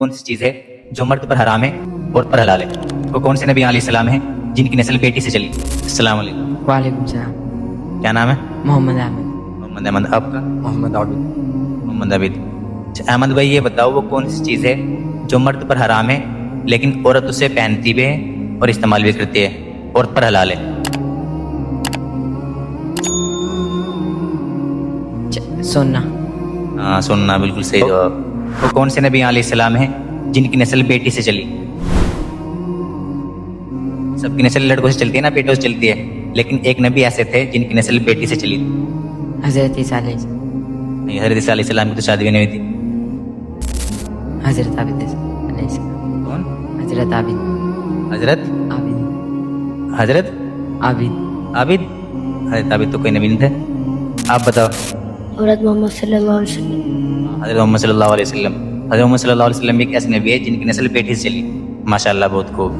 کون سی چیز ہے جو مرد پر حرام ہے اور پر حلال ہے؟ وہ کون سے نبی علیہ السلام ہیں جن کی نسل بیٹی سے چلی؟ السلام علیکم. وعلیکم السلام. کیا نام ہے؟ محمد احمد. محمد احمد. آپ کا؟ محمد عابد. محمد عابد. اچھا احمد بھائی یہ بتاؤ وہ کون سی چیز ہے جو مرد پر حرام ہے لیکن عورت اسے پہنتی بھی ہے اور استعمال بھی کرتی ہے اور پر حلال ہے؟ سننا. ہاں سننا بالکل صحیح جواب. وہ کون سے نبی علیہ السلام ہیں جن کی نسل بیٹی سے چلی؟ سب کی نسل لڑکوں سے چلتی ہے نا، بیٹوں سے چلتی ہے، لیکن ایک نبی ایسے تھے جن کی نسل بیٹی سے چلی. حضرت عیسیٰ علیہ السلام. نہیں، حضرت عیسیٰ علیہ السلام کی تو شادی بھی نہیں ہوئی تھی. حضرت عابد علیہ السلام. کون؟ حضرت عابد. حضرت عابد. حضرت عابد. عابد. حضرت عابد تو کوئی نبی نہیں تھے. آپ بتاؤ. حضرت محمد صلی اللہ علیہ وسلم. حضرت محمد صلی اللہ علیہ وسلم. حضرت محمد صلی اللہ علیہ وسلم ایک ایسے نبی ہے جن کی نسل بیٹی سے چلی. ماشاء اللہ، بہت خوب.